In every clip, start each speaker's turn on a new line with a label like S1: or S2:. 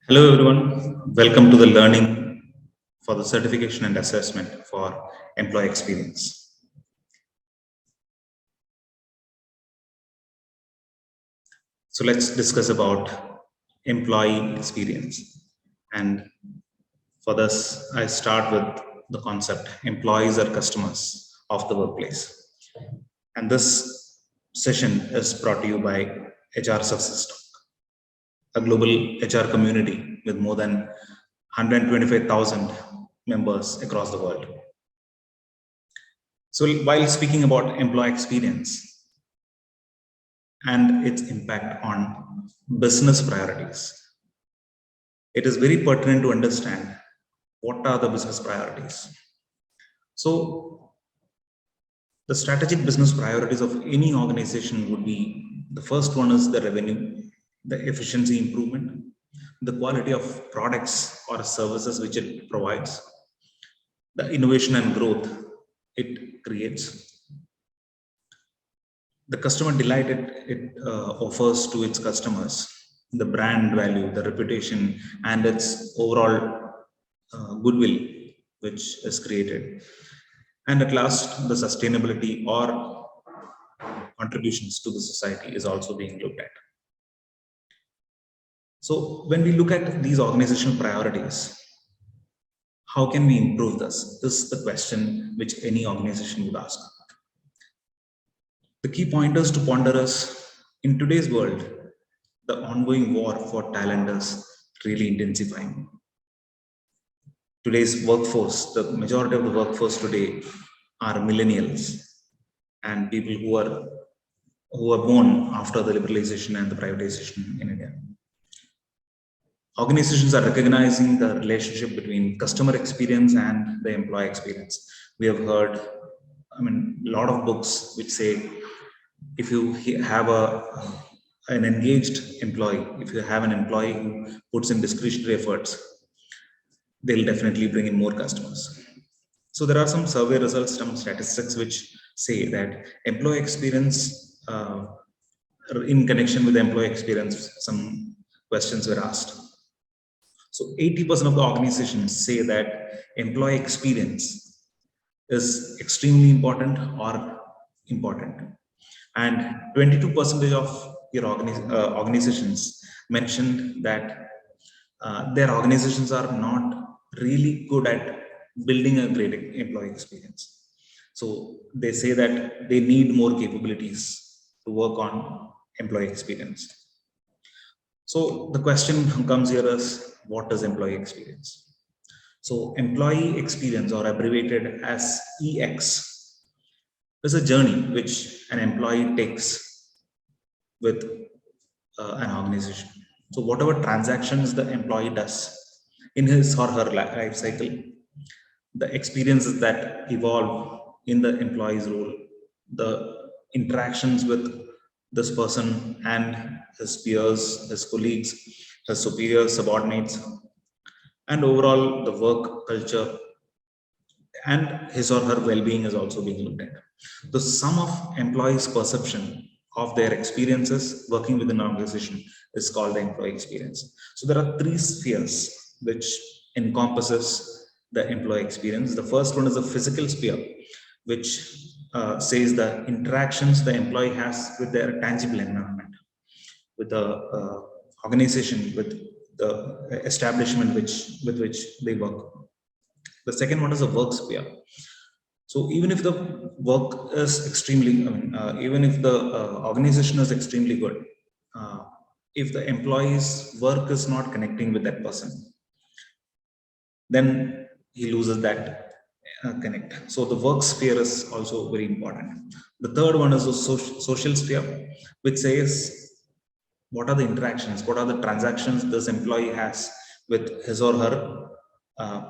S1: Hello everyone, welcome to the learning for the certification and assessment for employee experience. So let's discuss about employee experience. And for this, I start with the concept employees are customers of the workplace. And this session is brought to you by HR Success Talk, a global HR community with more than 125,000 members across the world. So while speaking about employee experience and its impact on business priorities, it is very pertinent to understand what are the business priorities. So the strategic business priorities of any organization would be, the first one is the revenue, the efficiency improvement, the quality of products or services which it provides, the innovation and growth it creates, the customer delight it offers to its customers, the brand value, the reputation, and its overall goodwill which is created, and at last the sustainability or contributions to the society is also being looked at. So when we look at these organizational priorities, how can we improve this? This is the question which any organization would ask. The key pointers to ponder is, in today's world, the ongoing war for talent is really intensifying. Today's workforce, the majority of the workforce today are millennials and people who are born after the liberalization and the privatization in India. Organizations are recognizing the relationship between customer experience and the employee experience. We have heard, a lot of books which say, if you have an engaged employee, if you have an employee who puts in discretionary efforts, they'll definitely bring in more customers. So there are some survey results, some statistics which say that employee experience, in connection with employee experience, some questions were asked. So 80% of the organizations say that employee experience is extremely important or important. And 22% of your organizations mentioned that their organizations are not really good at building a great employee experience. So they say that they need more capabilities to work on employee experience. So the question comes here is, what is employee experience? So employee experience, or abbreviated as EX, is a journey which an employee takes with an organization. So whatever transactions the employee does in his or her life cycle, the experiences that evolve in the employee's role, the interactions with this person and his peers, his colleagues, his superiors, subordinates, and overall the work culture and his or her well-being is also being looked at. The sum of employees' perception of their experiences working within an organization is called the employee experience. So there are three spheres which encompasses the employee experience. The first one is the physical sphere, which says the interactions the employee has with their tangible environment, with the organization, with the establishment with which they work. The second one is the work sphere. So even if the work is extremely, even if the organization is extremely good, if the employee's work is not connecting with that person, then he loses that connect. So the work sphere is also very important. The third one is the social sphere, which says what are the interactions, what are the transactions this employee has with his or her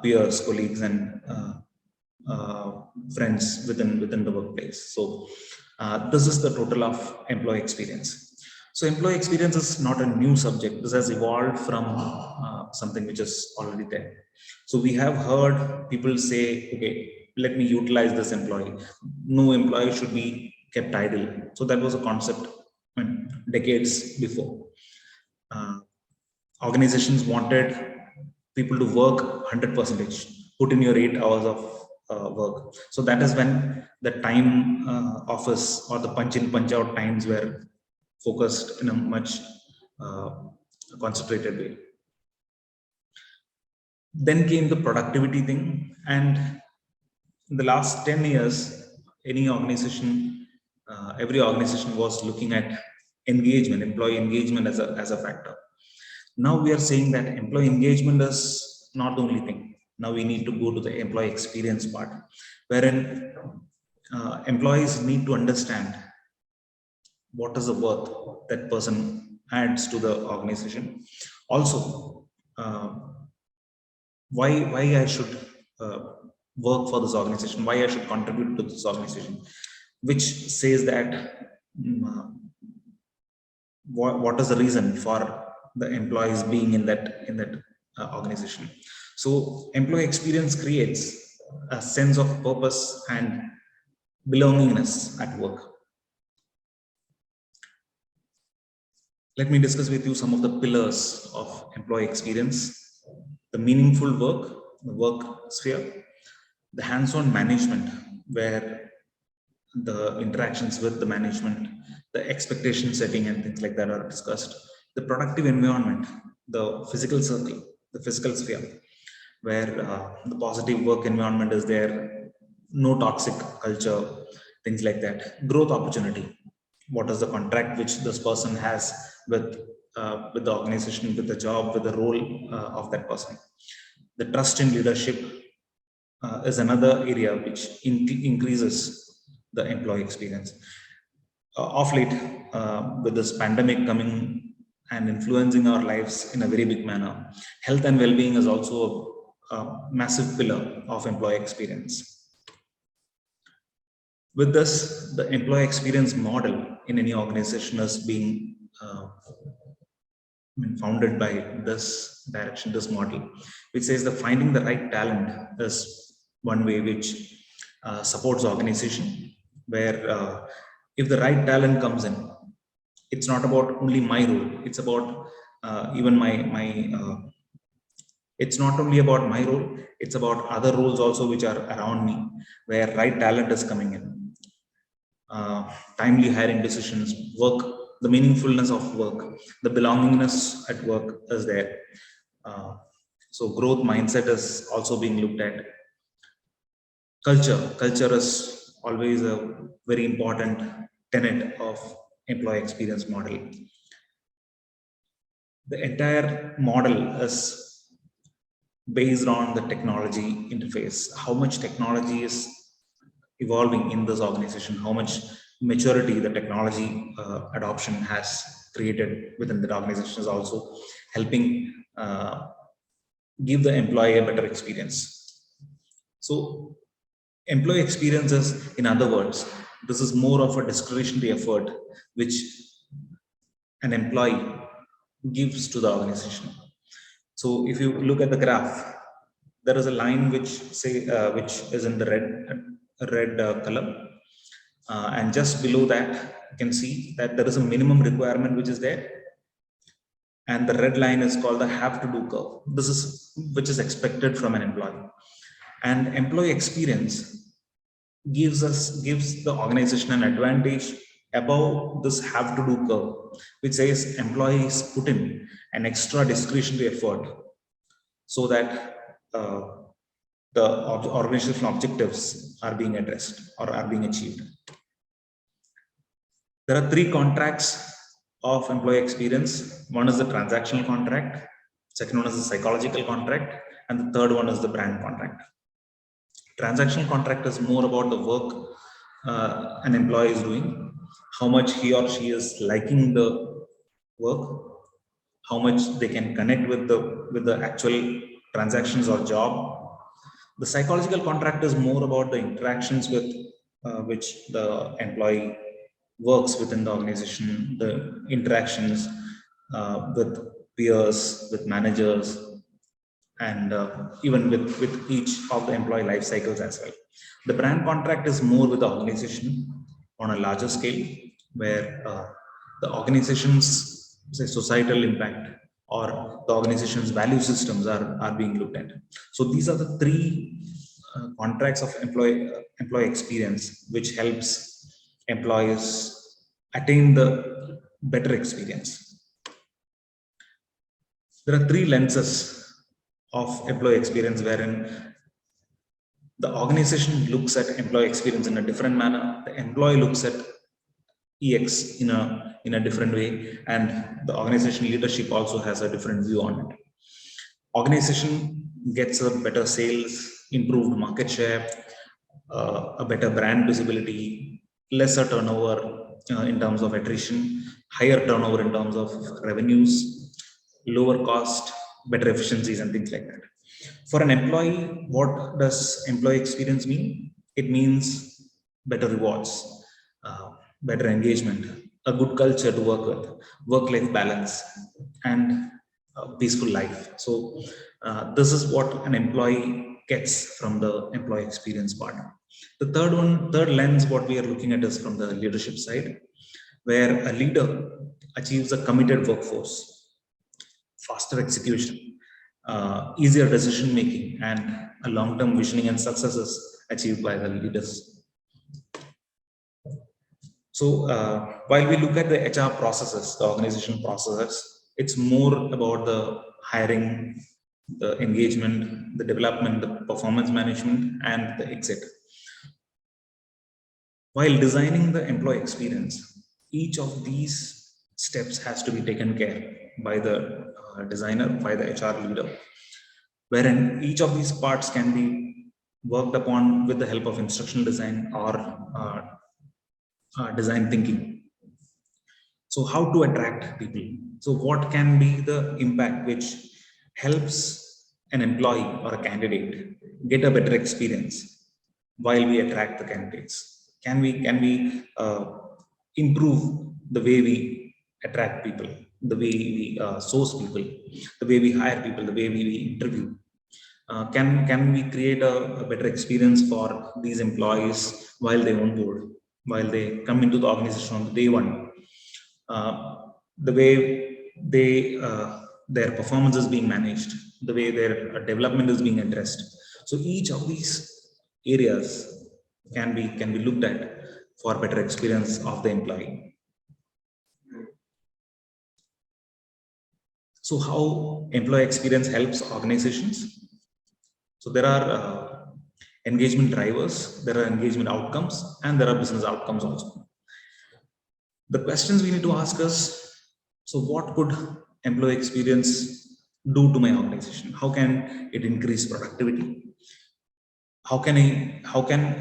S1: peers, colleagues, and friends within the workplace. So this is the total of employee experience. So employee experience is not a new subject. This has evolved from something which is already there. So we have heard people say, okay, let me utilize this employee. No employee should be kept idle. So that was a concept decades before. Organizations wanted people to work 100%, put in your 8 hours of work. So that is when the time office or the punch in punch out times were focused in a much uh, concentrated way. Then came the productivity thing, and in the last 10 years, any organization, every organization was looking at engagement, employee engagement as a factor. Now we are saying that employee engagement is not the only thing. Now we need to go to the employee experience part, wherein employees need to understand what is the worth that person adds to the organization. Also, why I should uh, work for this organization, why I should contribute to this organization, which says that what is the reason for the employees being in that organization. So employee experience creates a sense of purpose and belongingness at work. Let me discuss with you some of the pillars of employee experience: the meaningful work, the work sphere; the hands-on management, where the interactions with the management, the expectation setting and things like that are discussed; the productive environment, the physical circle, the physical sphere, where the positive work environment is there, no toxic culture, things like that; growth opportunity, what is the contract which this person has with the organization, with the job, with the role of that person; the trust in leadership is another area which increases the employee experience. Of late, with this pandemic coming and influencing our lives in a very big manner, health and well-being is also a massive pillar of employee experience. With this, the employee experience model in any organization is being founded by this direction, this model, which says that finding the right talent is one way which supports organization, where if the right talent comes in, it's not about only my role, it's about even my it's not only about my role, it's about other roles also which are around me, where right talent is coming in. Timely hiring decisions, work, the meaningfulness of work, the belongingness at work is there. So growth mindset is also being looked at. Culture is always a very important tenet of employee experience model. The entire model is based on the technology interface, how much technology is evolving in this organization, how much maturity the technology adoption has created within the organization is also helping give the employee a better experience. So employee experiences, in other words, this is more of a discretionary effort which an employee gives to the organization. So if you look at the graph, there is a line which is in the red color, and just below that you can see that there is a minimum requirement which is there, and the red line is called the have to do curve. This is which is expected from an employee, and employee experience gives the organization an advantage above this have to do curve, which says employees put in an extra discretionary effort so that the organizational objectives are being addressed or are being achieved. There are three contracts of employee experience. One is the transactional contract, second one is the psychological contract, and the third one is the brand contract. Transactional contract is more about the work an employee is doing, how much he or she is liking the work, how much they can connect with the actual transactions or job. The psychological contract is more about the interactions with which the employee works within the organization, the interactions with peers, with managers, and even with each of the employee life cycles as well. The brand contract is more with the organization on a larger scale, where the organization's, say, societal impact, or the organization's value systems are being looked at. So these are the three contracts of employee experience, which helps employees attain the better experience. There are three lenses of employee experience wherein the organization looks at employee experience in a different manner, the employee looks at EX in a different way, and the organization leadership also has a different view on it. Organization gets a better sales, improved market share, a better brand visibility, lesser turnover in terms of attrition, higher turnover in terms of revenues, lower cost, better efficiencies, and things like that. For an employee, what does employee experience mean? It means better rewards, better engagement, a good culture to work with, work-life balance, and a peaceful life. So this is what an employee gets from the employee experience part. The third lens, what we are looking at is from the leadership side, where a leader achieves a committed workforce, faster execution, easier decision making, and a long-term visioning and successes achieved by the leaders. So while we look at the HR processes, the organization processes, it's more about the hiring, the engagement, the development, the performance management, and the exit. While designing the employee experience, each of these steps has to be taken care by the designer, by the HR leader, wherein each of these parts can be worked upon with the help of instructional design or design thinking. So how to attract people? So what can be the impact which helps an employee or a candidate get a better experience while we attract the candidates? Can we improve the way we attract people, the way we source people, the way we hire people, the way we interview? Can we create a better experience for these employees while they onboard, while they come into the organization on the day one? The way their performance is being managed, the way their development is being addressed. So each of these areas can be looked at for better experience of the employee. So how employee experience helps organizations? So there are engagement drivers, there are engagement outcomes, and there are business outcomes also. The questions we need to ask is, so what could employee experience do to my organization? How can it increase productivity? How can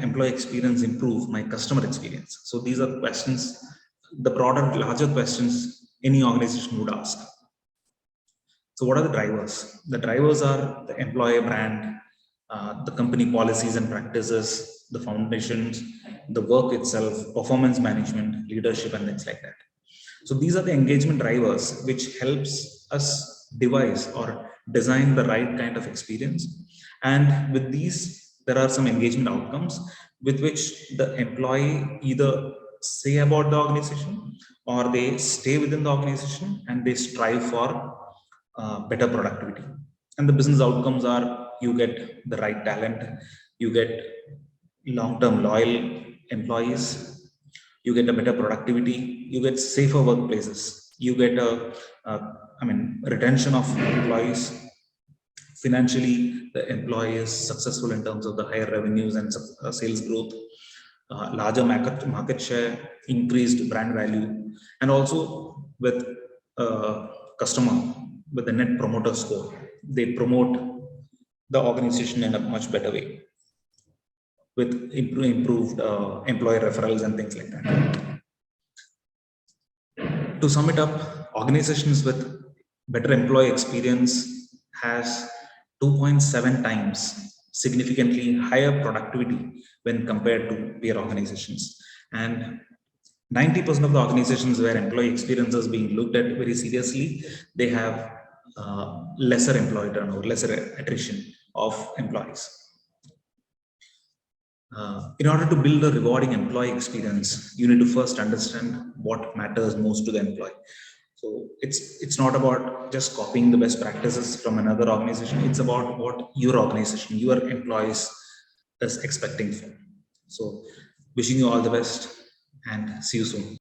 S1: employee experience improve my customer experience? So these are questions, the broader, larger questions any organization would ask. So what are the drivers? The drivers are the employer brand, the company policies and practices, the foundations, the work itself, performance management, leadership, and things like that. So these are the engagement drivers which helps us devise or design the right kind of experience. And with these, there are some engagement outcomes with which the employee either say about the organization or they stay within the organization and they strive for better productivity. And the business outcomes are, you get the right talent, you get long-term loyal employees, you get a better productivity, you get safer workplaces, you get retention of employees. Financially, the employee is successful in terms of the higher revenues and sales growth, larger market share, increased brand value, and also with customer, with the net promoter score, they promote the organization in a much better way with improved employee referrals and things like that. To sum it up, organizations with better employee experience has 2.7 times significantly higher productivity when compared to peer organizations. And 90% of the organizations where employee experience is being looked at very seriously, they have lesser employee turnover, lesser attrition of employees. In order to build a rewarding employee experience, you need to first understand what matters most to the employee. So it's not about just copying the best practices from another organization. It's about what your organization, your employees is expecting from. So wishing you all the best and see you soon.